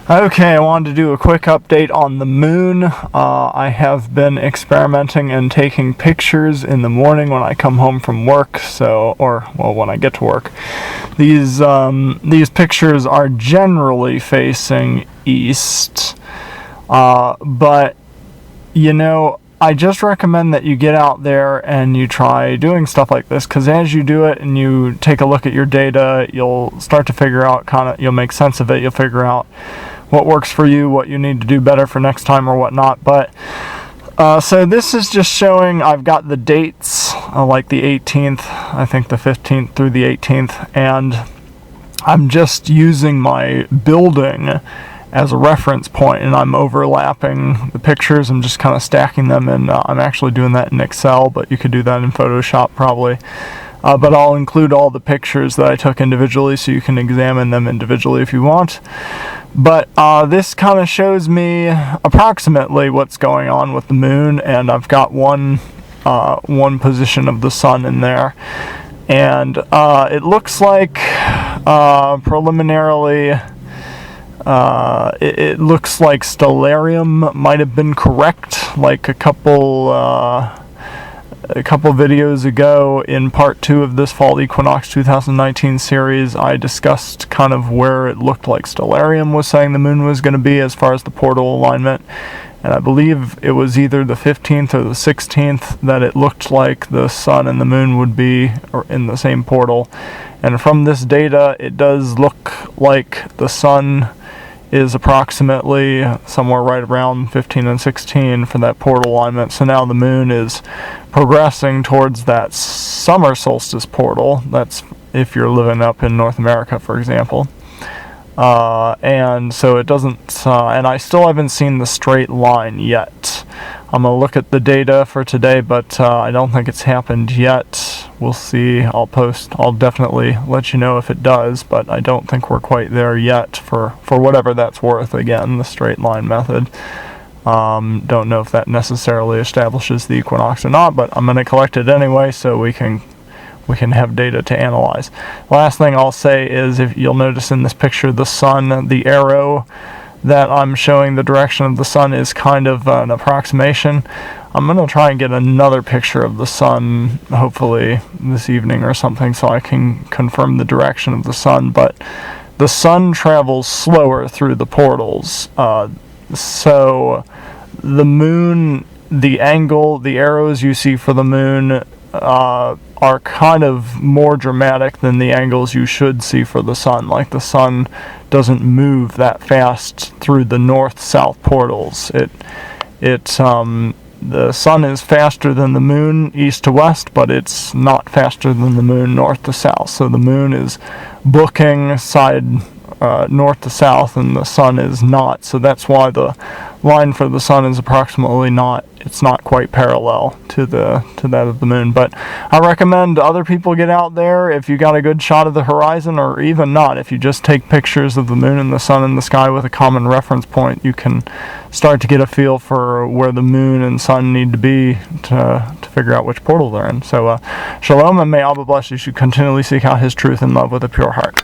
Okay, I wanted to do a quick update on the moon. I have been experimenting and taking pictures in the morning when I come home from work, when I get to work. These pictures are generally facing east, but I just recommend that you get out there and you try doing stuff like this, because as you do it and you take a look at your data, you'll start to figure out you'll make sense of it. You'll figure out what works for you, what you need to do better for next time or whatnot. But so this is just showing, I've got the dates, like the 18th, I think the 15th through the 18th, and I'm just using my building as a reference point, and I'm overlapping the pictures. I'm just kind of stacking them, and I'm actually doing that in Excel, but you could do that in Photoshop probably. But I'll include all the pictures that I took individually so you can examine them individually if you want. But this kind of shows me approximately what's going on with the moon, and I've got one position of the sun in there. And it looks like preliminarily it looks like Stellarium might have been correct. Like a couple videos ago in part 2 of this Fall Equinox 2019 series, I discussed kind of where it looked like Stellarium was saying the moon was going to be as far as the portal alignment. And I believe it was either the 15th or the 16th that it looked like the sun and the moon would be in the same portal. And from this data, it does look like the sun is approximately somewhere right around 15 and 16 for that portal alignment. So now the moon is progressing towards that summer solstice portal. That's if you're living up in North America, for example. And so it doesn't, and I still haven't seen the straight line yet. I'm going to look at the data for today, but I don't think it's happened yet. We'll see. I'll definitely let you know if it does, but I don't think we're quite there yet for whatever that's worth. Again, the straight line method. Don't know if that necessarily establishes the equinox or not, but I'm going to collect it anyway so we can have data to analyze. Last thing I'll say is, if you'll notice in this picture, the sun, the arrow that I'm showing the direction of the sun is kind of an approximation. I'm going to try and get another picture of the sun, hopefully this evening or something, so I can confirm the direction of the sun. But the sun travels slower through the portals. So the moon, the angle, the arrows you see for the moon are kind of more dramatic than the angles you should see for the sun. Like, the sun doesn't move that fast through the north-south portals. The sun is faster than the moon east to west, but it's not faster than the moon north to south. So the moon is booking side north to south, and the sun is not. So that's why the line for the sun is approximately it's not quite parallel to that of the moon. But I recommend other people get out there if you got a good shot of the horizon, or even not. If you just take pictures of the moon and the sun in the sky with a common reference point, you can start to get a feel for where the moon and sun need to be to figure out which portal they're in. So shalom, and may Abba bless you. You should continually seek out his truth and love with a pure heart.